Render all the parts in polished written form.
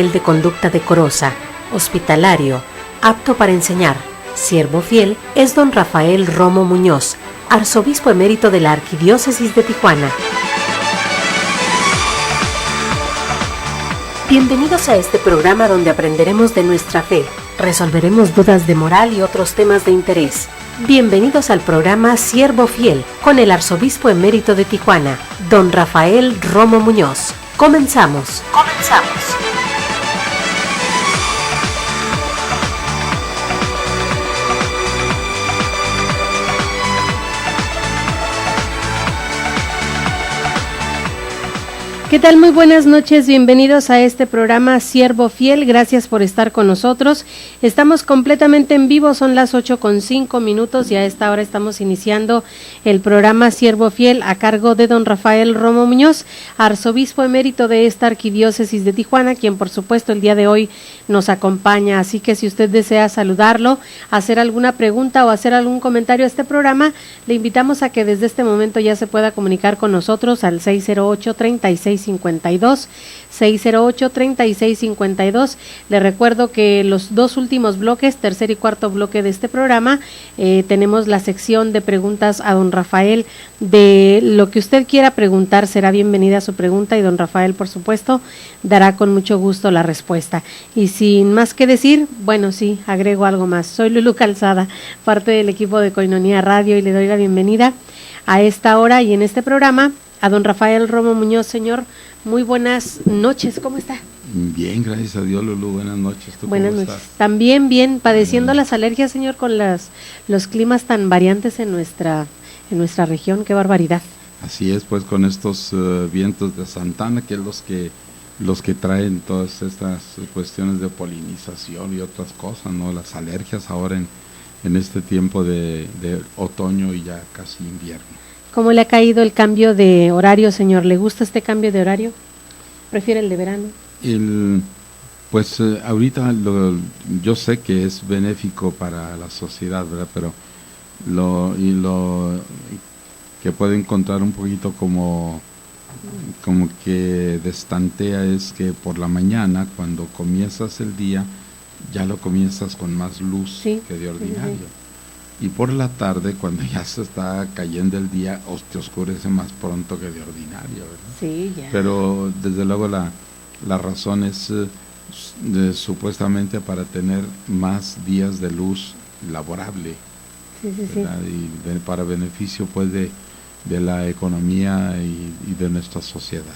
de conducta decorosa, hospitalario, apto para enseñar, siervo fiel, es don Rafael Romo Muñoz, arzobispo emérito de la Arquidiócesis de Tijuana. Bienvenidos a este programa donde aprenderemos de nuestra fe, resolveremos dudas de moral y otros temas de interés. Bienvenidos al programa Siervo Fiel con el arzobispo emérito de Tijuana, don Rafael Romo Muñoz. Comenzamos. ¿Qué tal? Muy buenas noches, bienvenidos a este programa Siervo Fiel, gracias por estar con nosotros. Estamos completamente en vivo, son las 8:05 y a esta hora estamos iniciando el programa Siervo Fiel a cargo de don Rafael Romo Muñoz, arzobispo emérito de esta Arquidiócesis de Tijuana, quien por supuesto el día de hoy nos acompaña, así que si usted desea saludarlo, hacer alguna pregunta o hacer algún comentario a este programa, le invitamos a que desde este momento ya se pueda comunicar con nosotros al 608-3652. Le recuerdo que los dos últimos bloques, tercer y cuarto bloque de este programa, tenemos la sección de preguntas a don Rafael. De lo que usted quiera preguntar, será bienvenida su pregunta y don Rafael, por supuesto, dará con mucho gusto la respuesta. Y sin más que decir, bueno, sí, agrego algo más. Soy Lulu Calzada, parte del equipo de Koinonia Radio, y le doy la bienvenida a esta hora y en este programa a don Rafael Romo Muñoz. Señor, muy buenas noches, ¿cómo está? Bien, gracias a Dios, Lulu, buenas noches. ¿Tú buenas cómo noches. Estás? También bien, padeciendo las alergias, señor, con los climas tan variantes en nuestra región, qué barbaridad. Así es, pues con estos vientos de Santana, que es los que traen todas estas cuestiones de polinización y otras cosas, ¿no? Las alergias ahora en este tiempo de otoño y ya casi invierno. ¿Cómo le ha caído el cambio de horario, señor? ¿Le gusta este cambio de horario? ¿Prefiere el de verano? Ahorita yo sé que es benéfico para la sociedad, ¿verdad? Pero lo que puedo encontrar un poquito como que destantea es que por la mañana, cuando comienzas el día, ya lo comienzas con más luz, sí, que de ordinario. Sí. Y por la tarde, cuando ya se está cayendo el día, te oscurece más pronto que de ordinario, ¿verdad? Sí, ya. Pero desde luego la razón es supuestamente para tener más días de luz laborable, sí. Y para beneficio pues de la economía y de nuestra sociedad.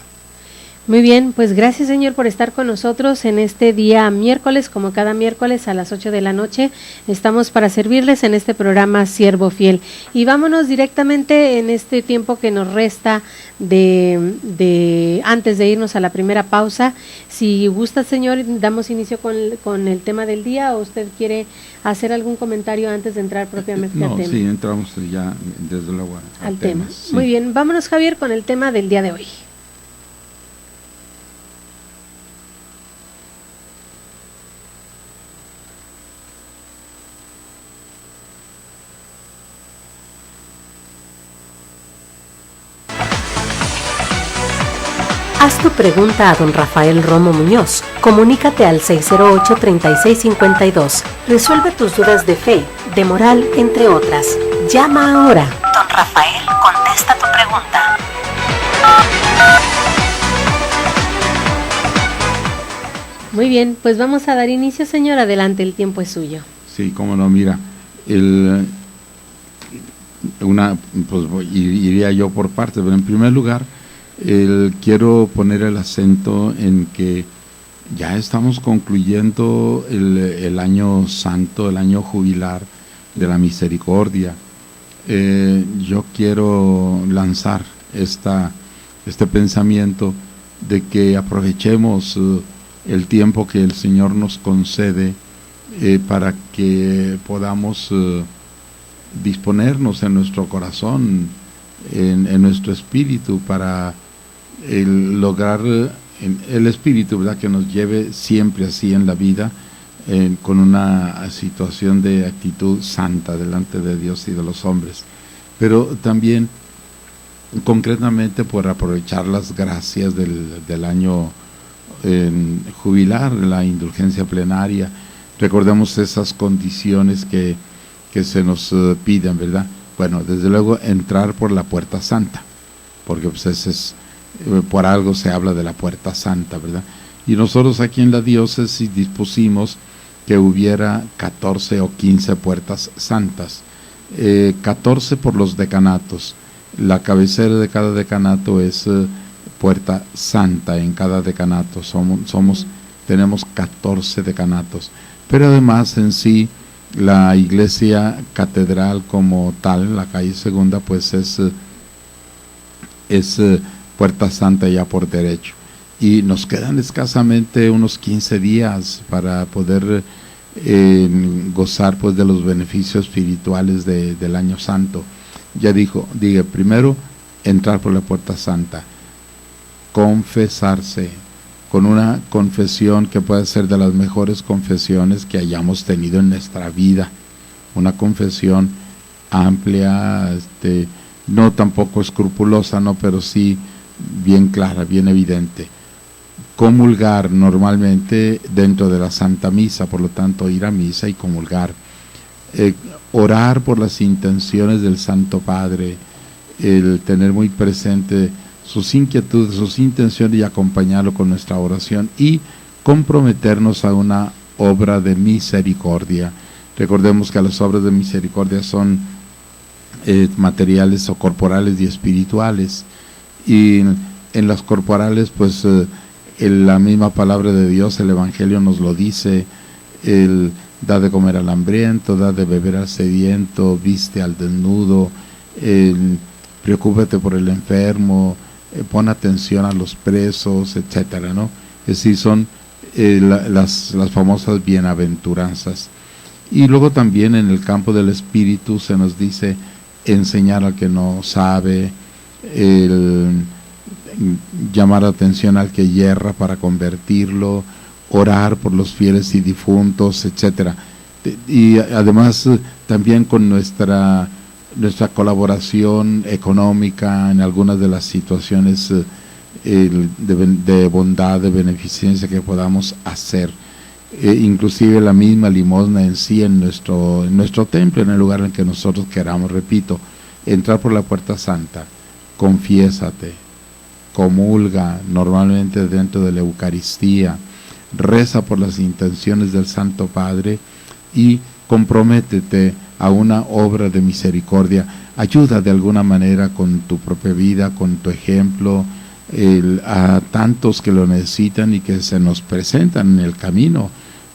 Muy bien, pues gracias, señor, por estar con nosotros en este día miércoles, como cada miércoles a las 8 de la noche. Estamos para servirles en este programa Siervo Fiel. Y vámonos directamente en este tiempo que nos resta antes de irnos a la primera pausa. Si gusta, señor, damos inicio con el tema del día, o usted quiere hacer algún comentario antes de entrar propiamente al tema. Sí, entramos ya desde luego al tema. Sí. Muy bien, vámonos, Javier, con el tema del día de hoy. Haz tu pregunta a don Rafael Romo Muñoz. Comunícate al 608-3652. Resuelve tus dudas de fe, de moral, entre otras. Llama ahora. Don Rafael contesta tu pregunta. Muy bien, pues vamos a dar inicio, señor. Adelante, el tiempo es suyo. Sí, cómo no, mira, iría yo por partes, pero en primer lugar, quiero poner el acento en que ya estamos concluyendo el año santo, el año jubilar de la misericordia. Yo quiero lanzar este pensamiento de que aprovechemos el tiempo que el Señor nos concede para que podamos disponernos en nuestro corazón, en nuestro espíritu, para lograr el espíritu, ¿verdad?, que nos lleve siempre así en la vida, con una situación de actitud santa delante de Dios y de los hombres, pero también concretamente por aprovechar las gracias del año jubilar, la indulgencia plenaria. Recordemos esas condiciones que se nos piden, ¿verdad? Bueno, desde luego entrar por la puerta santa, porque pues ese es, por algo se habla de la puerta santa, ¿verdad? Y nosotros aquí en la diócesis dispusimos que hubiera 14 o 15 puertas santas, 14 por los decanatos. La cabecera de cada decanato es puerta santa en cada decanato. Tenemos 14 decanatos, pero además en sí la iglesia catedral como tal, la calle Segunda, pues es puerta santa ya por derecho. Y nos quedan escasamente unos 15 días para poder gozar pues de los beneficios espirituales del año santo. Ya dije, primero entrar por la puerta santa, confesarse con una confesión que puede ser de las mejores confesiones que hayamos tenido en nuestra vida, una confesión amplia, no tampoco escrupulosa, no, pero sí bien clara, bien evidente. Comulgar normalmente dentro de la Santa Misa, por lo tanto ir a misa y comulgar, orar por las intenciones del Santo Padre, el tener muy presente sus inquietudes, sus intenciones y acompañarlo con nuestra oración y comprometernos a una obra de misericordia. Recordemos que las obras de misericordia son materiales o corporales y espirituales, y en las corporales pues la misma palabra de Dios, el Evangelio nos lo dice, da de comer al hambriento, da de beber al sediento, viste al desnudo, preocúpate por el enfermo, pon atención a los presos, etcétera, ¿no? Es decir, son las famosas bienaventuranzas. Y luego también en el campo del espíritu se nos dice enseñar al que no sabe, llamar la atención al que yerra para convertirlo, orar por los fieles y difuntos, etcétera. Y además también con nuestra colaboración económica en algunas de las situaciones de bondad, de beneficencia que podamos hacer, inclusive la misma limosna en sí en nuestro templo, en el lugar en que nosotros queramos. Repito, entrar por la puerta santa, confiésate, comulga normalmente dentro de la Eucaristía, reza por las intenciones del Santo Padre y comprométete a una obra de misericordia. Ayuda de alguna manera con tu propia vida, con tu ejemplo, a tantos que lo necesitan y que se nos presentan en el camino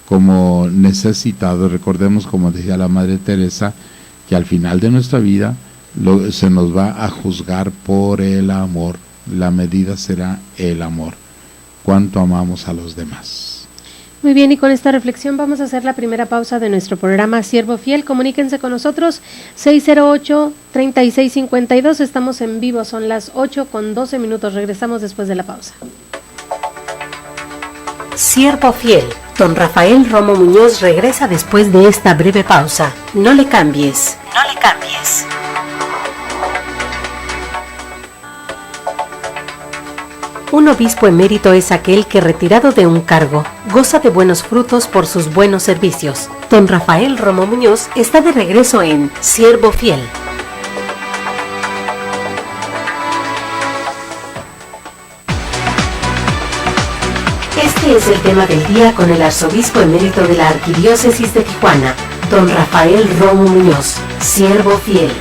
como necesitados. Recordemos, como decía la Madre Teresa, que al final de nuestra vida se nos va a juzgar por el amor. La medida será el amor. Cuánto amamos a los demás. Muy bien, y con esta reflexión vamos a hacer la primera pausa de nuestro programa Siervo Fiel. Comuníquense con nosotros, 608-3652. Estamos en vivo, son las 8:12. Regresamos después de la pausa. Siervo Fiel, don Rafael Romo Muñoz regresa después de esta breve pausa. No le cambies, no le cambies. Un obispo emérito es aquel que, retirado de un cargo, goza de buenos frutos por sus buenos servicios. Don Rafael Romo Muñoz está de regreso en Siervo Fiel. Este es el tema del día con el arzobispo emérito de la Arquidiócesis de Tijuana, don Rafael Romo Muñoz, Siervo Fiel.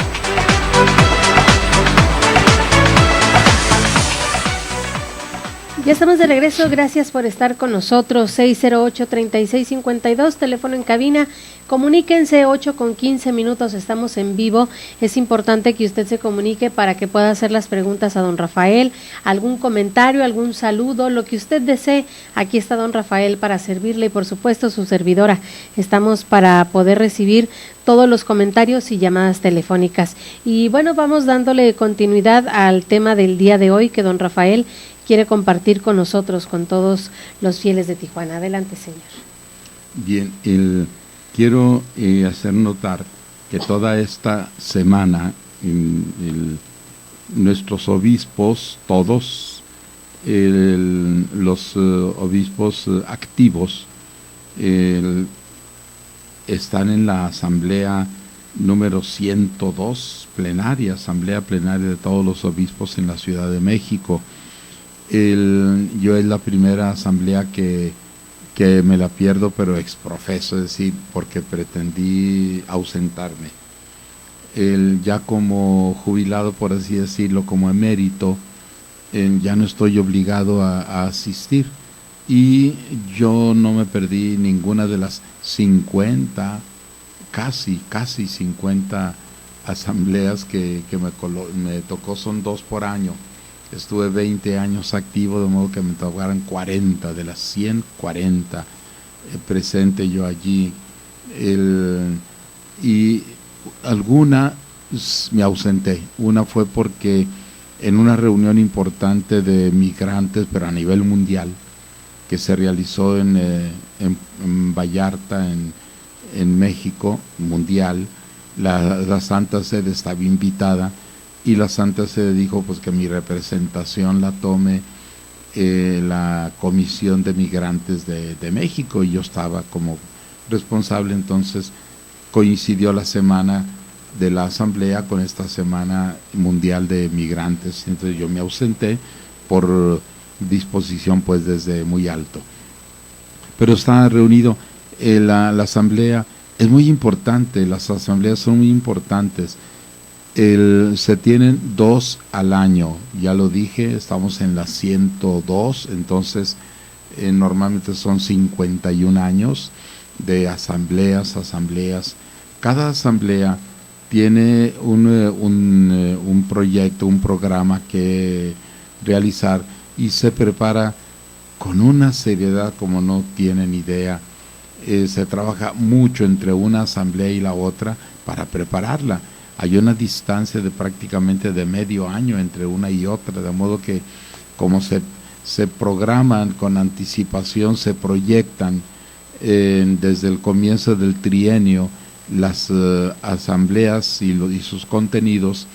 Ya estamos de regreso, gracias por estar con nosotros. 608-3652, teléfono en cabina. Comuníquense, 8:15, estamos en vivo. Es importante que usted se comunique para que pueda hacer las preguntas a don Rafael, algún comentario, algún saludo, lo que usted desee. Aquí está don Rafael para servirle y por supuesto su servidora. Estamos para poder recibir todos los comentarios y llamadas telefónicas. Y bueno, vamos dándole continuidad al tema del día de hoy que don Rafael quiere compartir con nosotros, con todos los fieles de Tijuana. Adelante, señor. Bien, quiero hacer notar que toda esta semana nuestros obispos, todos, los obispos activos están en la asamblea número 102 plenaria, asamblea plenaria de todos los obispos en la Ciudad de México. Yo es la primera asamblea que me la pierdo, pero exprofeso, es decir, porque pretendí ausentarme. Ya como jubilado, por así decirlo, como emérito, ya no estoy obligado a asistir, y yo no me perdí ninguna de las 50, casi 50 asambleas que me tocó. Son 2 por año. Estuve 20 años activo, de modo que me tocaran 40, de las 140 presente yo allí. Y alguna me ausenté. Una fue porque en una reunión importante de migrantes, pero a nivel mundial, que se realizó en Vallarta, en México, mundial, la Santa Sede estaba invitada, y la Santa Sede dijo pues que mi representación la tome la Comisión de Migrantes de México, y yo estaba como responsable. Entonces coincidió la semana de la asamblea con esta semana mundial de migrantes, entonces yo me ausenté por disposición pues desde muy alto. Pero estaba reunido. La asamblea es muy importante, las asambleas son muy importantes. Se tienen 2 al año, ya lo dije, estamos en la 102, entonces normalmente son 51 años de asambleas. Cada asamblea tiene un proyecto, un programa que realizar, y se prepara con una seriedad como no tienen idea. Se trabaja mucho entre una asamblea y la otra para prepararla. Hay una distancia de prácticamente de medio año entre una y otra, de modo que como se programan con anticipación, se proyectan desde el comienzo del trienio las asambleas y sus contenidos.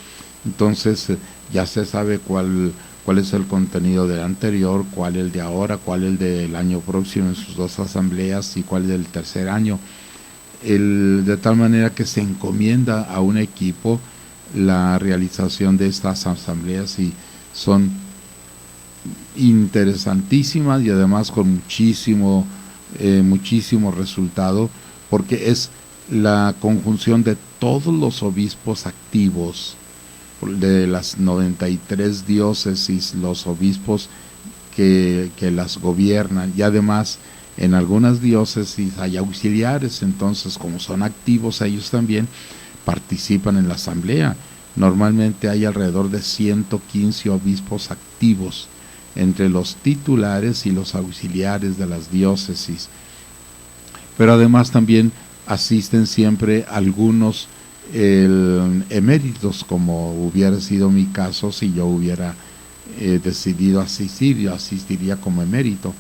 Entonces ya se sabe cuál es el contenido del anterior, cuál el de ahora, cuál el del año próximo en sus 2 asambleas, y cuál del tercer año. De tal manera que se encomienda a un equipo la realización de estas asambleas, y son interesantísimas, y además con muchísimo resultado, porque es la conjunción de todos los obispos activos de las 93 diócesis, los obispos que las gobiernan, y además en algunas diócesis hay auxiliares. Entonces, como son activos, ellos también participan en la asamblea. Normalmente hay alrededor de 115 obispos activos entre los titulares y los auxiliares de las diócesis. Pero además también asisten siempre algunos eméritos, como hubiera sido mi caso si yo hubiera decidido asistir. Yo asistiría como emérito.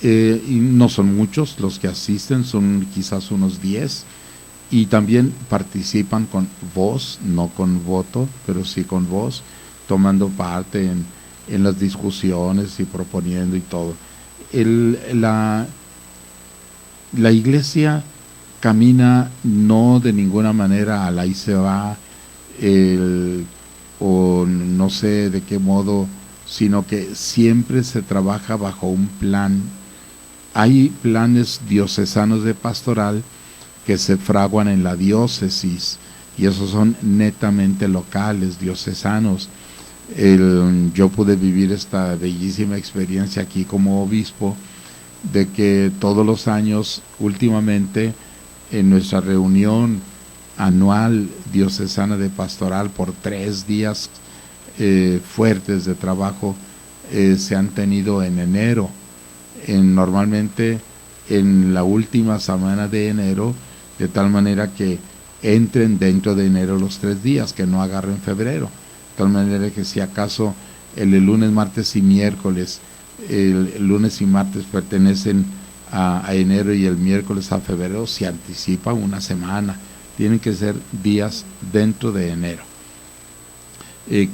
Y no son muchos los que asisten, son quizás unos 10, y también participan con voz, no con voto, pero sí con voz, tomando parte en las discusiones y proponiendo y todo. La Iglesia camina no de ninguna manera al ahí se va, o no sé de qué modo, sino que siempre se trabaja bajo un plan. Hay planes diocesanos de pastoral que se fraguan en la diócesis, y esos son netamente locales, diocesanos. Yo pude vivir esta bellísima experiencia aquí como obispo, de que todos los años, últimamente, en nuestra reunión anual diocesana de pastoral por 3 días fuertes de trabajo, se han tenido en enero. Normalmente en la última semana de enero, de tal manera que entren dentro de enero los 3 días, que no agarren febrero, de tal manera que si acaso el lunes, martes y miércoles, el lunes y martes pertenecen a enero y el miércoles a febrero, se anticipa una semana. Tienen que ser días dentro de enero.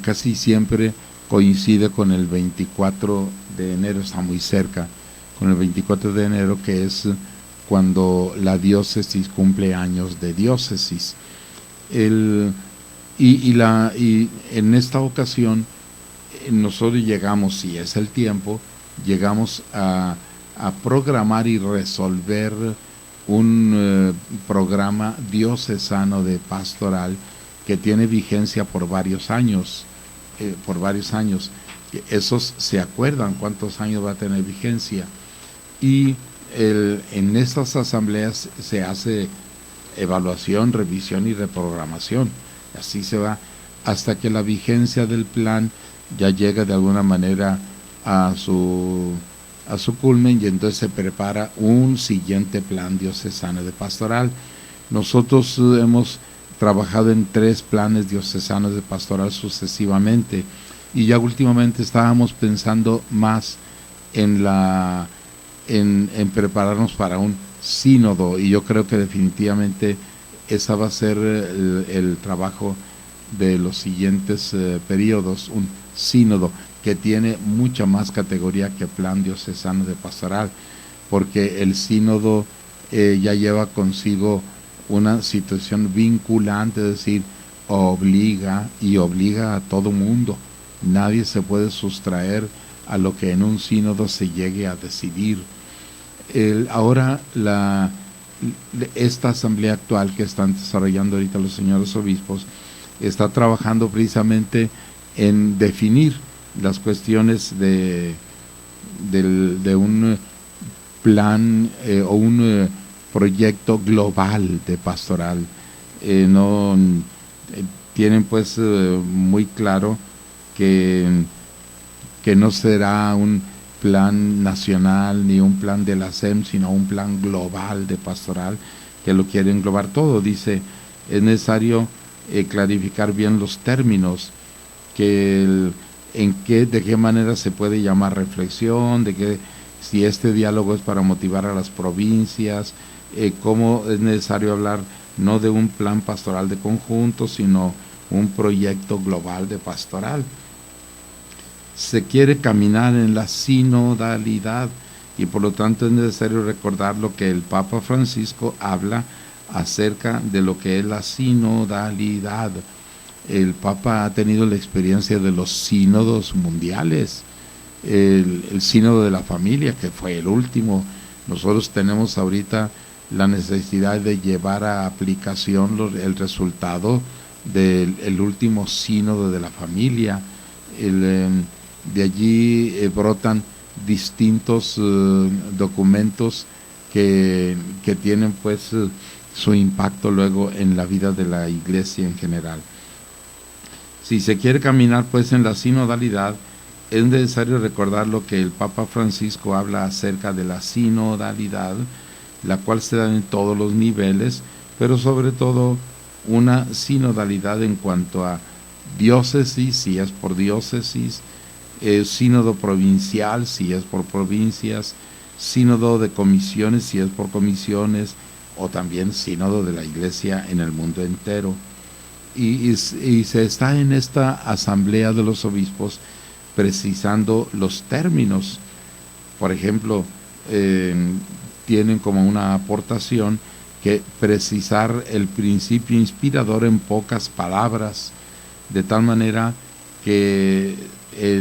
Casi siempre coincide con el 24 de enero, está muy cerca, con el 24 de enero, que es cuando la diócesis cumple años de diócesis. Y en esta ocasión nosotros llegamos, si es el tiempo, llegamos a programar y resolver un programa diocesano de pastoral que tiene vigencia por varios años. Esos se acuerdan cuántos años va a tener vigencia. Y en estas asambleas se hace evaluación, revisión y reprogramación. Así se va hasta que la vigencia del plan ya llega de alguna manera a su culmen, y entonces se prepara un siguiente plan diocesano de pastoral. Nosotros hemos trabajado en 3 planes diocesanos de pastoral sucesivamente, y ya últimamente estábamos pensando más en prepararnos para un sínodo, y yo creo que definitivamente esa va a ser el trabajo de los siguientes periodos, un sínodo que tiene mucha más categoría que plan diocesano de pastoral, porque el sínodo ya lleva consigo una situación vinculante, es decir, obliga a todo mundo. Nadie se puede sustraer a lo que en un sínodo se llegue a decidir. Ahora esta asamblea actual que están desarrollando ahorita los señores obispos está trabajando precisamente en definir las cuestiones de un plan o un proyecto global de pastoral. Tienen pues muy claro que no será un plan nacional ni un plan de la SEM, sino un plan global de pastoral que lo quiere englobar todo. Dice, es necesario clarificar bien los términos, de qué manera se puede llamar reflexión, si este diálogo es para motivar a las provincias, cómo es necesario hablar no de un plan pastoral de conjunto, sino un proyecto global de pastoral. Se quiere caminar en la sinodalidad, y por lo tanto es necesario recordar lo que el Papa Francisco habla acerca de lo que es la sinodalidad. El Papa ha tenido la experiencia de los sínodos mundiales, el sínodo de la familia, que fue el último. Nosotros tenemos ahorita la necesidad de llevar a aplicación el resultado del último sínodo de la familia. De allí brotan distintos documentos que tienen pues su impacto luego en la vida de la Iglesia en general. Si se quiere caminar pues en la sinodalidad, es necesario recordar lo que el Papa Francisco habla acerca de la sinodalidad, la cual se da en todos los niveles, pero sobre todo una sinodalidad en cuanto a diócesis, si es por diócesis, sínodo provincial, si es por provincias, sínodo de comisiones, si es por comisiones, o también sínodo de la Iglesia en el mundo entero. Y se está en esta asamblea de los obispos precisando los términos. Por ejemplo, tienen como una aportación que precisar el principio inspirador en pocas palabras, de tal manera que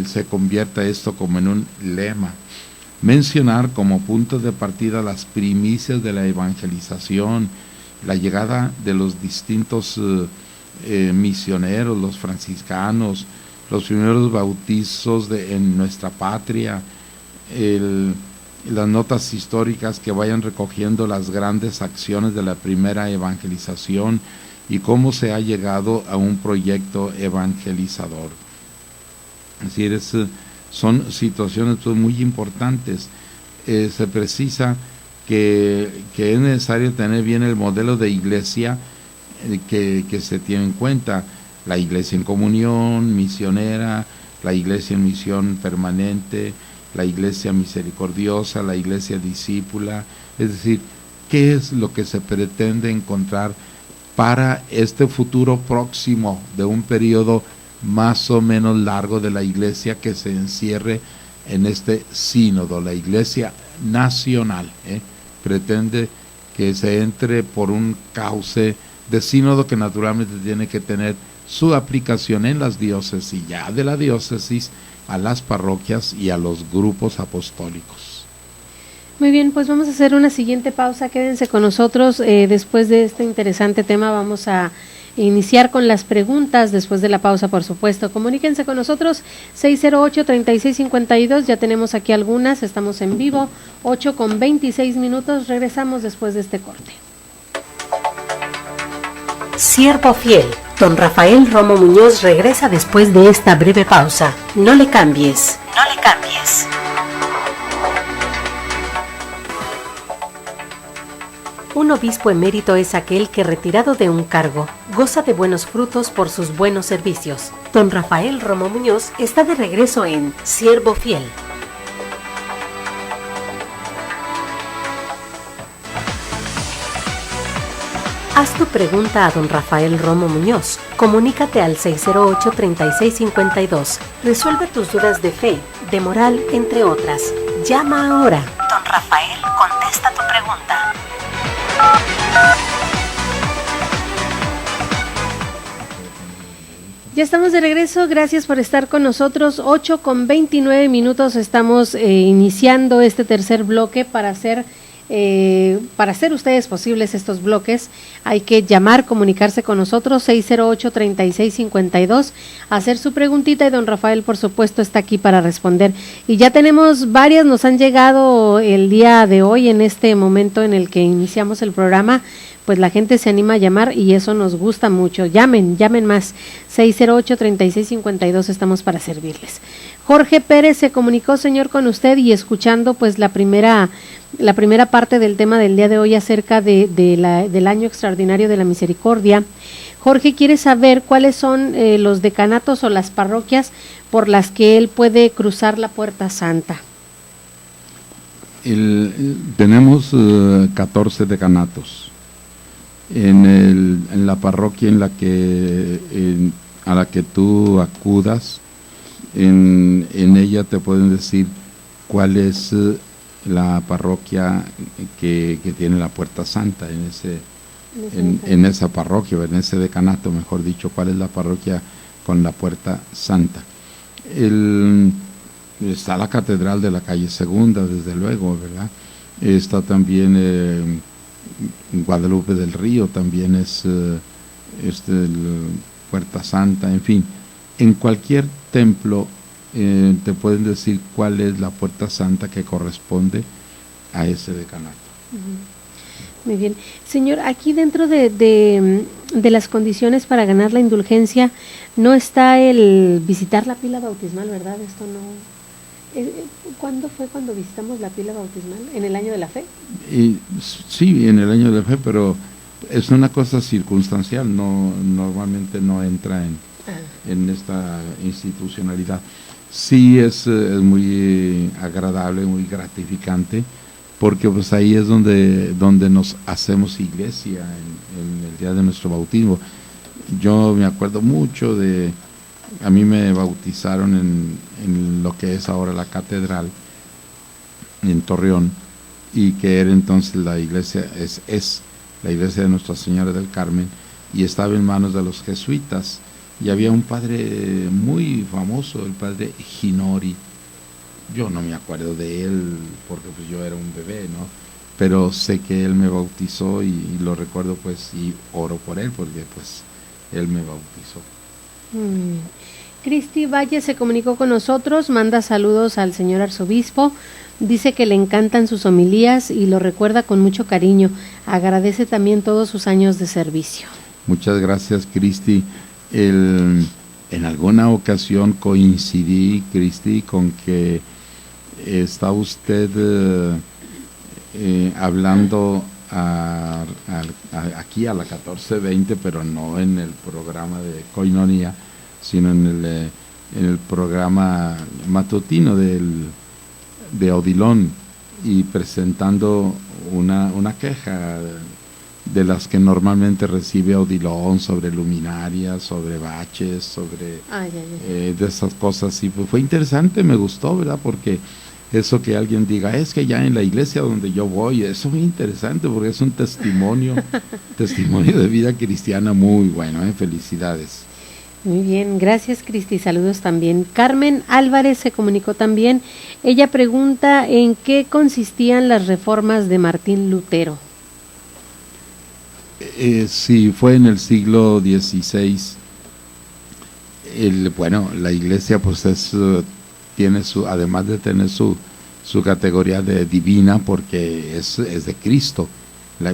se convierta esto como en un lema. Mencionar como punto de partida las primicias de la evangelización, la llegada de los distintos misioneros, los franciscanos, los primeros bautizos en nuestra patria, las notas históricas que vayan recogiendo las grandes acciones de la primera evangelización y cómo se ha llegado a un proyecto evangelizador. Es decir, son situaciones pues, muy importantes. Se precisa que es necesario tener bien el modelo de iglesia que se tiene en cuenta: la iglesia en comunión, misionera, la iglesia en misión permanente, la iglesia misericordiosa, la iglesia discípula. Es decir, ¿qué es lo que se pretende encontrar para este futuro próximo de un periodo más o menos largo de la iglesia que se encierre en este sínodo. La iglesia nacional pretende que se entre por un cauce de sínodo que naturalmente tiene que tener su aplicación en las diócesis, ya de la diócesis a las parroquias y a los grupos apostólicos. Muy bien, pues vamos a hacer una siguiente pausa, quédense con nosotros. Después de este interesante tema vamos a iniciar con las preguntas, después de la pausa, por supuesto. Comuníquense con nosotros, 608-3652, ya tenemos aquí algunas, estamos en vivo, 8:26, regresamos después de este corte. Siervo fiel, don Rafael Romo Muñoz regresa después de esta breve pausa. No le cambies, no le cambies. Un obispo emérito es aquel que, retirado de un cargo, goza de buenos frutos por sus buenos servicios. Don Rafael Romo Muñoz está de regreso en Siervo Fiel. Haz tu pregunta a don Rafael Romo Muñoz. Comunícate al 608-3652. Resuelve tus dudas de fe, de moral, entre otras. Llama ahora. Don Rafael contesta tu pregunta. Ya estamos de regreso, gracias por estar con nosotros. 8:29, estamos iniciando este tercer bloque. Para hacer ustedes posibles estos bloques hay que llamar, comunicarse con nosotros, 608-3652, hacer su preguntita y don Rafael por supuesto está aquí para responder. Y ya tenemos varias, nos han llegado el día de hoy, en este momento en el que iniciamos el programa, pues la gente se anima a llamar y eso nos gusta mucho. Llamen más, 608-3652, estamos para servirles. Jorge Pérez se comunicó, señor, con usted y escuchando pues la primera parte del tema del día de hoy acerca del año extraordinario de la misericordia. Jorge quiere saber cuáles son los decanatos o las parroquias por las que él puede cruzar la Puerta Santa. Tenemos 14 decanatos. En la parroquia a la que tú acudas, en ella te pueden decir cuál es la parroquia que tiene la Puerta Santa en esa parroquia, en ese decanato, mejor dicho, cuál es la parroquia con la Puerta Santa. Está la Catedral de la calle Segunda, desde luego, ¿verdad? Está también Guadalupe del Río, también es Puerta Santa, en fin, en cualquier templo te pueden decir cuál es la Puerta Santa que corresponde a ese decanato. Muy bien. Señor, aquí dentro de las condiciones para ganar la indulgencia no está el visitar la pila bautismal, ¿verdad? Esto no... ¿Cuándo fue cuando visitamos la pila bautismal? ¿En el año de la fe? Sí, en el año de la fe, pero es una cosa circunstancial, normalmente no entra en esta institucionalidad. Sí es muy agradable, muy gratificante, porque pues ahí es donde nos hacemos iglesia en el día de nuestro bautismo. Yo me acuerdo mucho a mí me bautizaron en lo que es ahora la catedral en Torreón, y que era entonces la iglesia, es la iglesia de Nuestra Señora del Carmen, y estaba en manos de los jesuitas, y había un padre muy famoso, el padre Ginori. Yo no me acuerdo de él porque pues yo era un bebé, ¿no? Pero sé que él me bautizó y lo recuerdo pues, y oro por él porque pues él me bautizó. Cristi Valle se comunicó con nosotros, manda saludos al señor arzobispo, dice que le encantan sus homilías y lo recuerda con mucho cariño, agradece también todos sus años de servicio. Muchas gracias, Cristi. En alguna ocasión coincidí, Cristi, con que está usted hablando aquí a la 14:20, pero no en el programa de Koinonia, sino en el programa matutino de Odilon, y presentando una queja de las que normalmente recibe Odilon, sobre luminarias, sobre baches, sobre de esas cosas. Y pues fue interesante, me gustó, ¿verdad? Porque eso que alguien diga, es que ya en la iglesia donde yo voy, eso es muy interesante porque es un testimonio, testimonio de vida cristiana muy bueno, felicidades. Muy bien, gracias Cristi, saludos también. Carmen Álvarez se comunicó también, ella pregunta en qué consistían las reformas de Martín Lutero. Sí, fue en el siglo XVI. La iglesia pues tiene además de tener su categoría de divina, porque es de Cristo.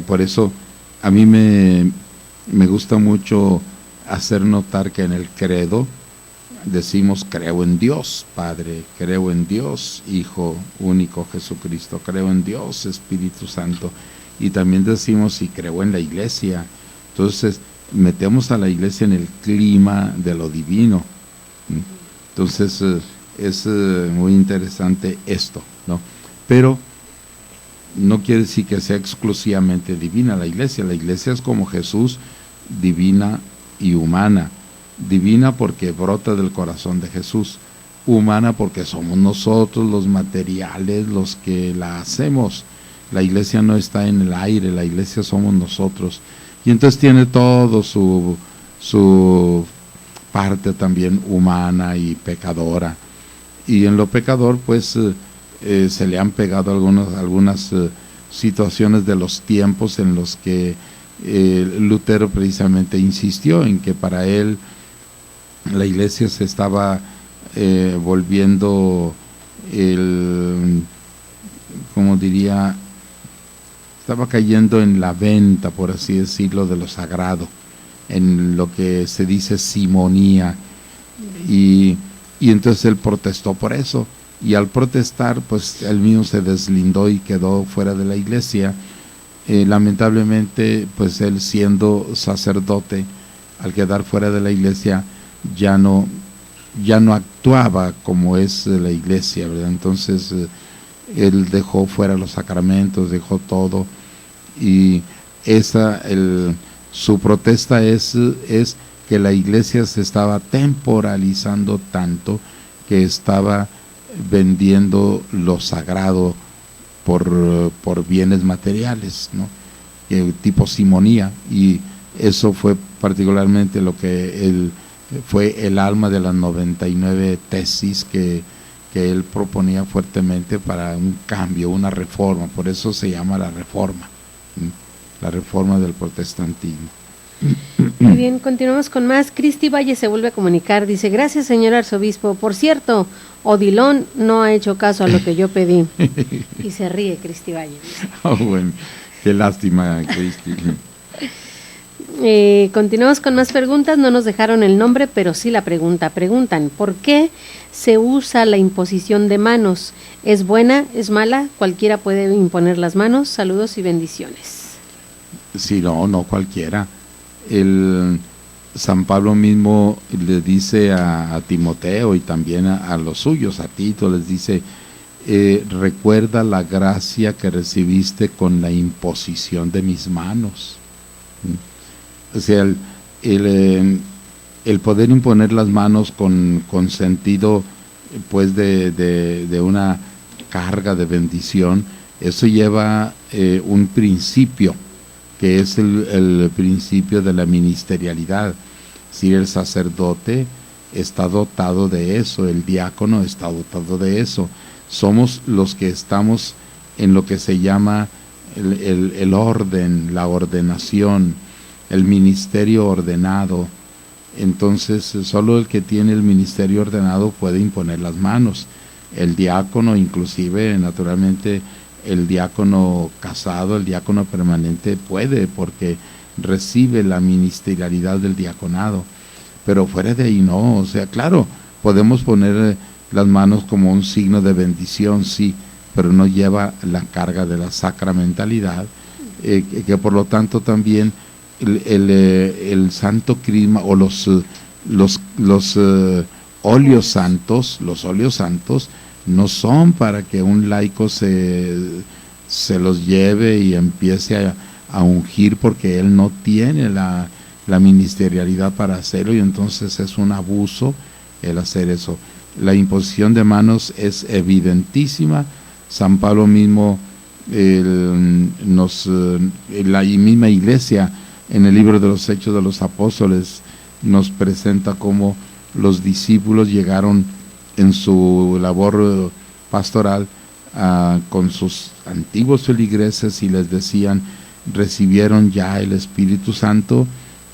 Por eso a mí me gusta mucho hacer notar que en el credo decimos creo en Dios Padre, creo en Dios Hijo único Jesucristo, creo en Dios Espíritu Santo, y también decimos y creo en la iglesia. Entonces metemos a la iglesia en el clima de lo divino. Entonces es muy interesante esto, ¿no? Pero no quiere decir que sea exclusivamente divina la iglesia es como Jesús, divina y humana. Divina porque brota del corazón de Jesús, humana porque somos nosotros los materiales los que la hacemos. La iglesia no está en el aire, la iglesia somos nosotros, y entonces tiene todo su parte también humana y pecadora, y en lo pecador pues se le han pegado algunas situaciones de los tiempos en los que Lutero precisamente insistió en que para él la iglesia se estaba volviendo estaba cayendo en la venta, por así decirlo, de lo sagrado, en lo que se dice simonía, y entonces él protestó por eso, y al protestar pues él mismo se deslindó y quedó fuera de la iglesia. Lamentablemente pues él, siendo sacerdote, al quedar fuera de la iglesia ya no actuaba como es la iglesia, ¿verdad? Entonces él dejó fuera los sacramentos, dejó todo, y su protesta es que la iglesia se estaba temporalizando tanto que estaba vendiendo lo sagrado por bienes materiales, ¿no? Tipo simonía, y eso fue particularmente lo que fue el alma de las 99 tesis que él proponía fuertemente para un cambio, una reforma. Por eso se llama la reforma del protestantismo. Muy bien, continuamos con más. Cristi Valle se vuelve a comunicar, dice, gracias señor arzobispo, por cierto, Odilon no ha hecho caso a lo que yo pedí. Y se ríe Cristi Valle. Oh, bueno, qué lástima, Cristi. Continuamos con más preguntas, no nos dejaron el nombre, pero sí la pregunta. Preguntan, ¿por qué se usa la imposición de manos? ¿Es buena? ¿Es mala? ¿Cualquiera puede imponer las manos? Saludos y bendiciones. Sí, no cualquiera. San Pablo mismo le dice a Timoteo y también a los suyos, a Tito, les dice, recuerda la gracia que recibiste con la imposición de mis manos. O sea, el poder imponer las manos con sentido pues de una carga de bendición, eso lleva un principio, que es el principio de la ministerialidad. Si el sacerdote está dotado de eso, el diácono está dotado de eso. Somos los que estamos en lo que se llama el orden, la ordenación, el ministerio ordenado. Entonces solo el que tiene el ministerio ordenado puede imponer las manos. El diácono, inclusive naturalmente el diácono casado, el diácono permanente puede, porque recibe la ministerialidad del diaconado, pero fuera de ahí no. O sea, claro, podemos poner las manos como un signo de bendición, sí, pero no lleva la carga de la sacramentalidad, que por lo tanto también el santo crisma o los óleos santos, no son para que un laico se los lleve y empiece a ungir porque él no tiene la ministerialidad para hacerlo, y entonces es un abuso el hacer eso. La imposición de manos es evidentísima. San Pablo mismo, la misma Iglesia, en el libro de los Hechos de los Apóstoles, nos presenta cómo los discípulos llegaron en su labor pastoral con sus antiguos feligreses y les decían, recibieron ya el Espíritu Santo,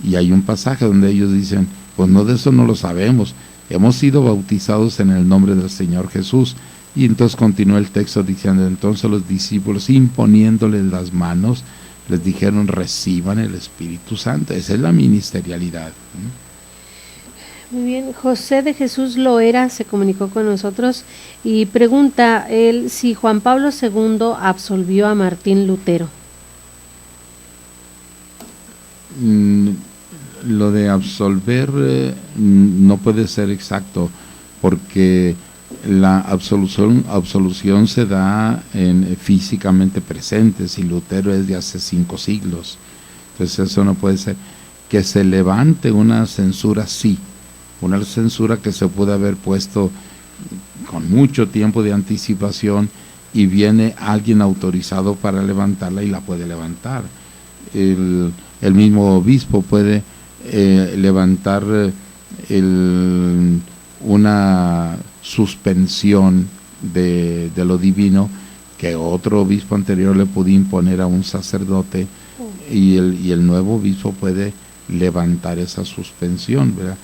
y hay un pasaje donde ellos dicen, pues no, de eso no lo sabemos, hemos sido bautizados en el nombre del Señor Jesús. Y entonces continúa el texto diciendo, entonces los discípulos, imponiéndoles las manos, les dijeron, reciban el Espíritu Santo. Esa es la ministerialidad. Muy bien, José de Jesús Loera se comunicó con nosotros y pregunta él si Juan Pablo II absolvió a Martín Lutero. Lo de absolver no puede ser exacto, porque la absolución se da físicamente presente. Si Lutero es de hace 5 siglos, entonces eso no puede ser. Que se levante una censura, sí, una censura que se puede haber puesto con mucho tiempo de anticipación, y viene alguien autorizado para levantarla y la puede levantar. El mismo obispo puede levantar una suspensión de lo divino que otro obispo anterior le pudo imponer a un sacerdote, y el nuevo obispo puede levantar esa suspensión, ¿verdad?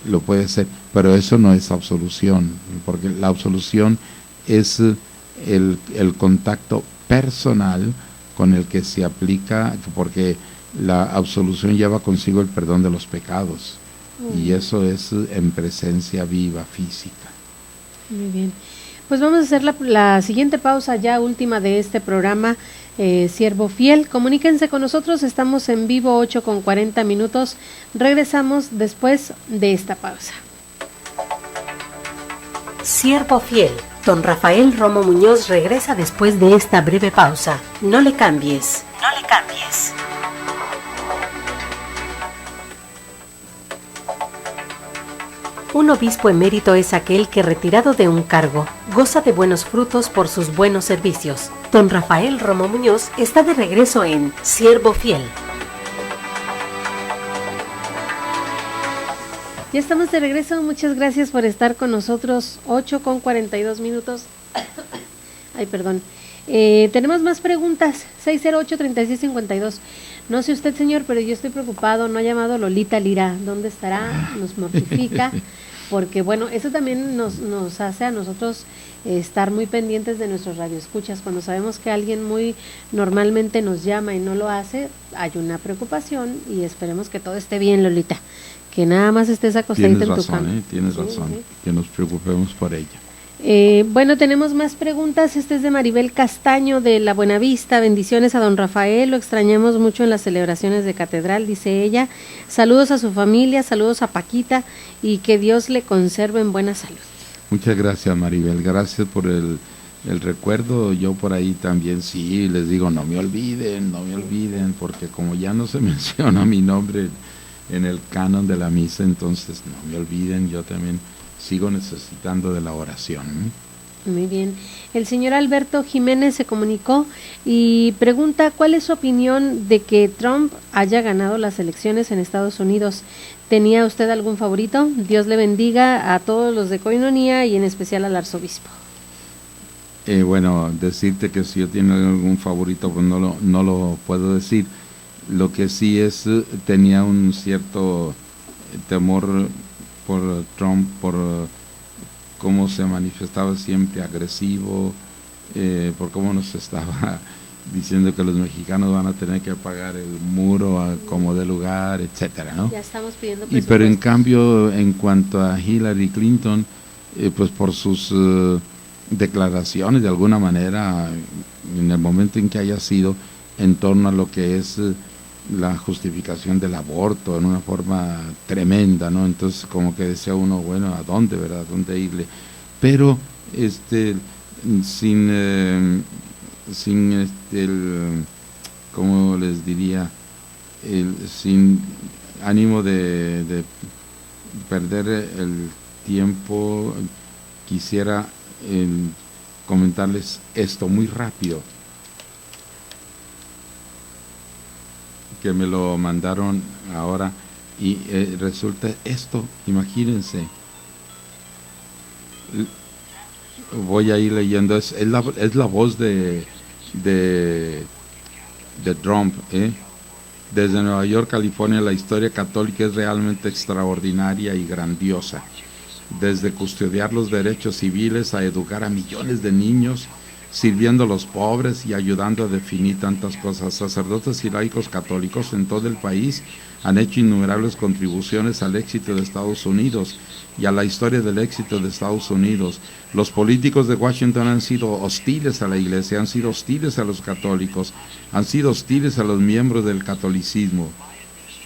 Lo puede hacer, pero eso no es absolución, porque la absolución es el contacto personal con el que se aplica, porque la absolución lleva consigo el perdón de los pecados, y eso es en presencia viva, física. Muy bien, pues vamos a hacer la siguiente pausa, ya última de este programa, Siervo Fiel. Comuníquense con nosotros, estamos en vivo 8:40, regresamos después de esta pausa. Siervo Fiel, don Rafael Romo Muñoz regresa después de esta breve pausa. No le cambies. No le cambies. Un obispo emérito es aquel que, retirado de un cargo, goza de buenos frutos por sus buenos servicios. Don Rafael Romo Muñoz está de regreso en Siervo Fiel. Ya estamos de regreso, muchas gracias por estar con nosotros, 8:42. Ay, perdón. Tenemos más preguntas, 608-3652. No sé usted, señor, pero yo estoy preocupado, no ha llamado Lolita Lira. ¿Dónde estará? Nos mortifica, porque bueno, eso también nos hace a nosotros estar muy pendientes de nuestros radioescuchas. Cuando sabemos que alguien muy normalmente nos llama y no lo hace, hay una preocupación, y esperemos que todo esté bien, Lolita, que nada más estés acostadita en tu cama. Tienes razón, que nos preocupemos por ella. Bueno, tenemos más preguntas. Este es de Maribel Castaño de La Buenavista. Bendiciones a don Rafael, lo extrañamos mucho en las celebraciones de catedral, dice ella. Saludos a su familia, saludos a Paquita, y que Dios le conserve en buena salud. Muchas gracias, Maribel, gracias por el recuerdo. Yo por ahí también sí les digo, no me olviden, porque como ya no se menciona mi nombre en el canon de la misa, entonces no me olviden, yo también sigo necesitando de la oración. Muy bien. El señor Alberto Jiménez se comunicó y pregunta cuál es su opinión de que Trump haya ganado las elecciones en Estados Unidos. ¿Tenía usted algún favorito? Dios le bendiga a todos los de Coinonía y en especial al arzobispo. Bueno, decirte que si yo tengo algún favorito, pues no lo puedo decir. Lo que sí es, tenía un cierto temor por Trump, por cómo se manifestaba siempre agresivo, por cómo nos estaba diciendo que los mexicanos van a tener que pagar el muro como de lugar, etcétera, ¿no? Ya estamos pidiendo presupuesto. Pero en cambio, en cuanto a Hillary Clinton, pues por sus declaraciones, de alguna manera, en el momento en que haya sido, en torno a lo que es la justificación del aborto en una forma tremenda, ¿no? Entonces como que decía uno, bueno, ¿a dónde, verdad? ¿A dónde irle? Pero sin ¿cómo les diría? Sin ánimo de perder el tiempo, quisiera comentarles esto muy rápido, que me lo mandaron ahora, y resulta esto, imagínense, voy a ir leyendo, es la voz de Trump, Desde Nueva York, California, la historia católica es realmente extraordinaria y grandiosa. Desde custodiar los derechos civiles a educar a millones de niños, sirviendo a los pobres y ayudando a definir tantas cosas. Sacerdotes y laicos católicos en todo el país han hecho innumerables contribuciones al éxito de Estados Unidos y a la historia del éxito de Estados Unidos. Los políticos de Washington han sido hostiles a la Iglesia, han sido hostiles a los católicos, han sido hostiles a los miembros del catolicismo.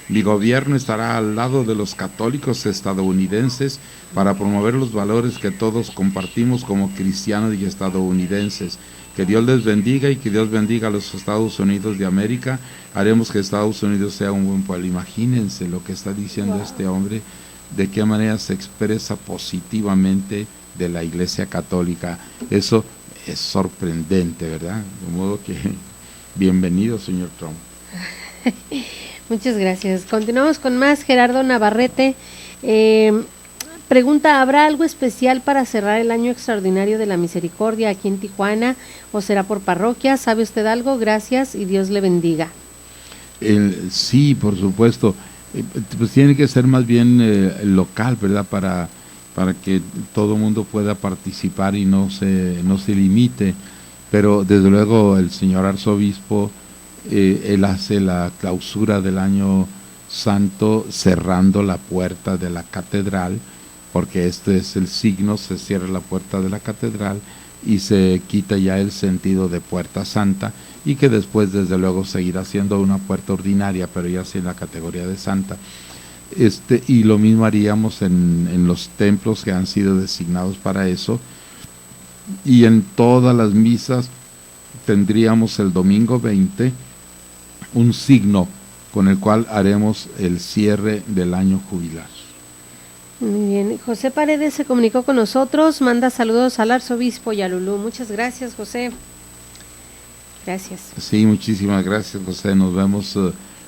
Mi gobierno estará al lado de los católicos estadounidenses para promover los valores que todos compartimos como cristianos y estadounidenses. Que Dios les bendiga y que Dios bendiga a los Estados Unidos de América. Haremos que Estados Unidos sea un buen pueblo. Imagínense lo que está diciendo este hombre, de qué manera se expresa positivamente de la Iglesia Católica. Eso es sorprendente, ¿verdad? De modo que, bienvenido, señor Trump. Muchas gracias. Continuamos con más. Gerardo Navarrete pregunta, ¿habrá algo especial para cerrar el año extraordinario de la misericordia aquí en Tijuana o será por parroquia? ¿Sabe usted algo? Gracias y Dios le bendiga. Sí, por supuesto. Pues tiene que ser más bien local, ¿verdad? Para que todo el mundo pueda participar y no se limite. Pero desde luego el señor arzobispo, él hace la clausura del año santo cerrando la puerta de la catedral, porque este es el signo, se cierra la puerta de la catedral y se quita ya el sentido de puerta santa, y que después desde luego seguirá siendo una puerta ordinaria, pero ya sin la categoría de santa. Y lo mismo haríamos en los templos que han sido designados para eso, y en todas las misas tendríamos el domingo 20 un signo con el cual haremos el cierre del año jubilar. Muy bien. José Paredes se comunicó con nosotros, manda saludos al arzobispo y a Lulú. Muchas gracias, José. Gracias. Sí, muchísimas gracias, José. Nos vemos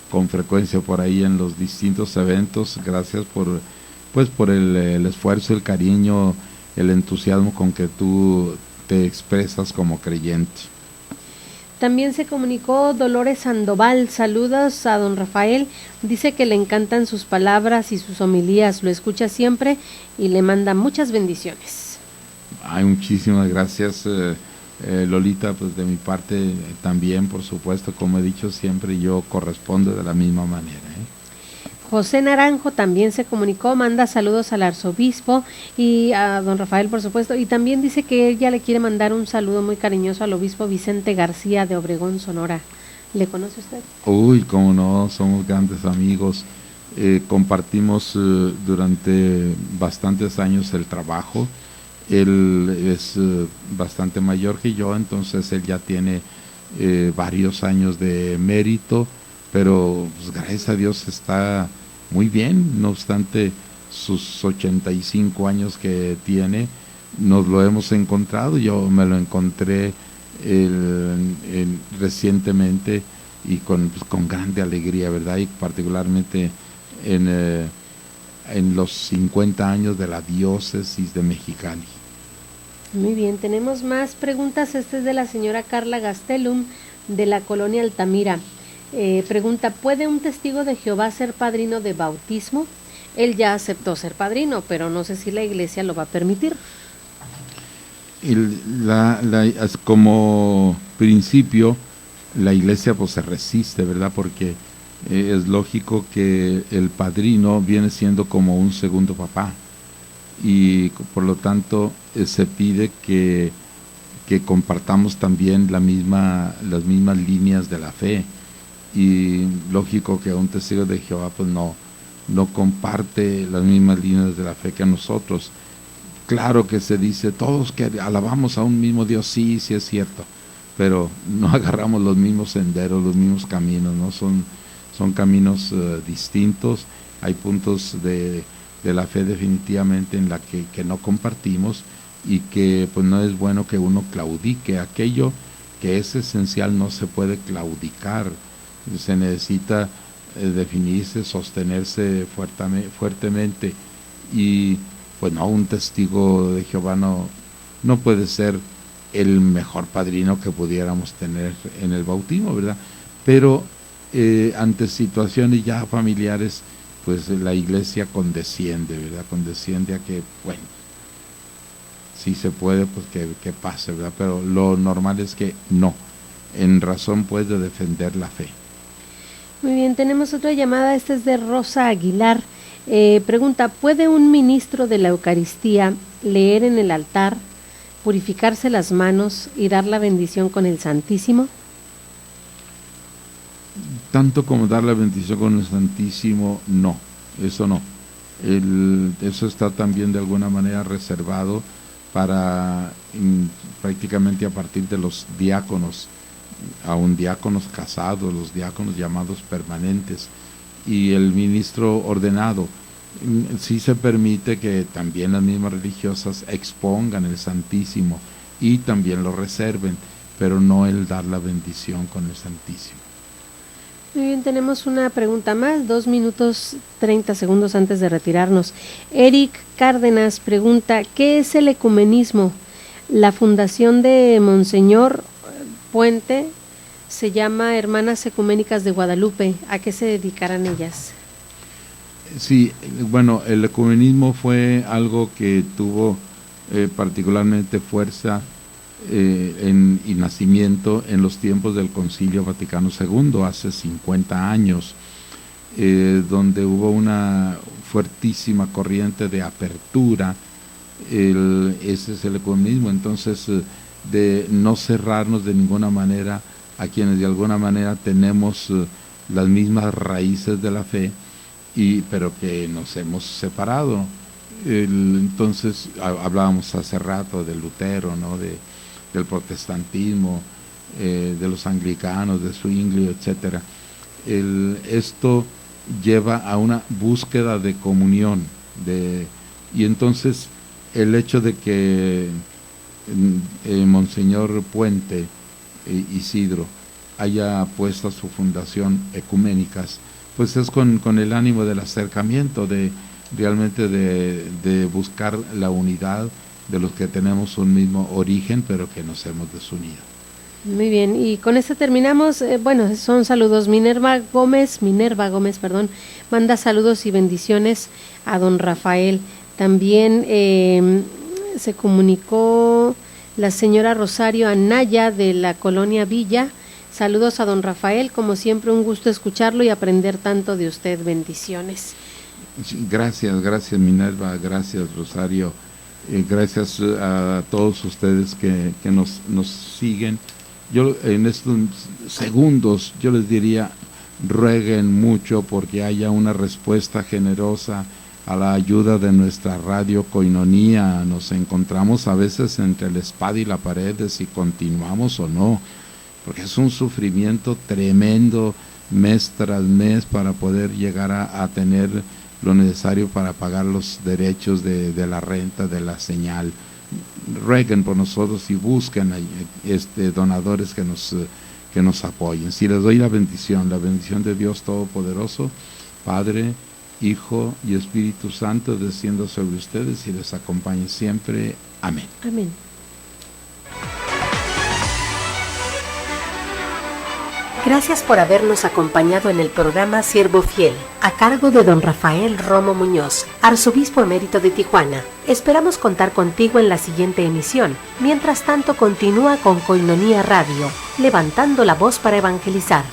con frecuencia por ahí en los distintos eventos. Gracias por el esfuerzo, el cariño, el entusiasmo con que tú te expresas como creyente. También se comunicó Dolores Sandoval, saludos a don Rafael, dice que le encantan sus palabras y sus homilías, lo escucha siempre y le manda muchas bendiciones. Ay, muchísimas gracias, Lolita, pues de mi parte también, por supuesto, como he dicho siempre, yo correspondo de la misma manera. José Naranjo también se comunicó, manda saludos al arzobispo y a don Rafael, por supuesto, y también dice que ella le quiere mandar un saludo muy cariñoso al obispo Vicente García de Obregón, Sonora. ¿Le conoce usted? Uy, cómo no, somos grandes amigos. Compartimos durante bastantes años el trabajo. Él es bastante mayor que yo, entonces él ya tiene varios años de mérito, pero pues, gracias a Dios está muy bien, no obstante sus 85 años que tiene, nos lo hemos encontrado, yo me lo encontré recientemente y con grande alegría, ¿verdad? Y particularmente en los 50 años de la diócesis de Mexicali. Muy bien, tenemos más preguntas. Esta es de la señora Carla Gastelum de la colonia Altamira. Pregunta, ¿puede un testigo de Jehová ser padrino de bautismo? Él ya aceptó ser padrino, pero no sé si la iglesia lo va a permitir. Como principio, la iglesia pues se resiste, ¿verdad? Porque es lógico que el padrino viene siendo como un segundo papá, y por lo tanto se pide que compartamos también las mismas líneas de la fe. Y lógico que un testigo de Jehová pues no comparte las mismas líneas de la fe que nosotros. Claro que se dice todos que alabamos a un mismo Dios, sí es cierto, pero no agarramos los mismos senderos, los mismos caminos, ¿no? Son caminos distintos. Hay puntos de la fe definitivamente en la que no compartimos, y que pues no es bueno que uno claudique. Aquello que es esencial no se puede claudicar, se necesita definirse, sostenerse fuertemente, y pues no, un testigo de Jehová no puede ser el mejor padrino que pudiéramos tener en el bautismo, ¿verdad? Pero ante situaciones ya familiares, pues la iglesia condesciende, ¿verdad? Condesciende a que, bueno, si se puede, pues que pase, ¿verdad? Pero lo normal es que no, en razón pues de defender la fe. Muy bien, tenemos otra llamada, esta es de Rosa Aguilar. Pregunta, ¿puede un ministro de la Eucaristía leer en el altar, purificarse las manos y dar la bendición con el Santísimo? Tanto como dar la bendición con el Santísimo, no, eso no. Eso está también de alguna manera reservado para prácticamente a partir de los diáconos, aún diáconos casados, los diáconos llamados permanentes, y el ministro ordenado. Sí se permite que también las mismas religiosas expongan el Santísimo y también lo reserven, pero no el dar la bendición con el Santísimo. Muy bien, tenemos una pregunta más, 2 minutos 30 segundos antes de retirarnos. Eric Cárdenas pregunta, ¿qué es el ecumenismo? La fundación de Monseñor Puente se llama Hermanas Ecuménicas de Guadalupe. ¿A qué se dedicarán ellas? Sí, bueno, el ecumenismo fue algo que tuvo particularmente fuerza y nacimiento en los tiempos del Concilio Vaticano II, hace 50 años, donde hubo una fuertísima corriente de apertura. Ese es el ecumenismo, entonces de no cerrarnos de ninguna manera a quienes de alguna manera tenemos las mismas raíces de la fe, pero que nos hemos separado. Entonces hablábamos hace rato de Lutero, ¿no? Del protestantismo, de los anglicanos, de Zwingli, etcétera. Esto lleva a una búsqueda de comunión, y entonces el hecho de que Monseñor Puente Isidro haya puesto su fundación Ecuménicas, pues es con el ánimo del acercamiento, realmente de buscar la unidad de los que tenemos un mismo origen, pero que nos hemos desunido. Muy bien, y con esto terminamos. Bueno, son saludos. Minerva Gómez, manda saludos y bendiciones a don Rafael. También se comunicó la señora Rosario Anaya de la colonia Villa. Saludos a don Rafael, como siempre un gusto escucharlo y aprender tanto de usted. Bendiciones. Gracias Minerva, gracias Rosario. Gracias a todos ustedes que nos siguen. Yo en estos segundos yo les diría, rueguen mucho porque haya una respuesta generosa a la ayuda de nuestra radio Koinonía. Nos encontramos a veces entre la espada y la pared de si continuamos o no, porque es un sufrimiento tremendo mes tras mes para poder llegar a tener lo necesario para pagar los derechos de la renta de la señal. Rueguen por nosotros y busquen donadores que nos apoyen. Si les doy la bendición de Dios Todopoderoso, Padre, Hijo y Espíritu Santo, descienda sobre ustedes y les acompañe siempre. Amén. Amén. Gracias por habernos acompañado en el programa Siervo Fiel, a cargo de don Rafael Romo Muñoz, arzobispo emérito de Tijuana. Esperamos contar contigo en la siguiente emisión. Mientras tanto, continúa con Koinonía Radio, levantando la voz para evangelizar.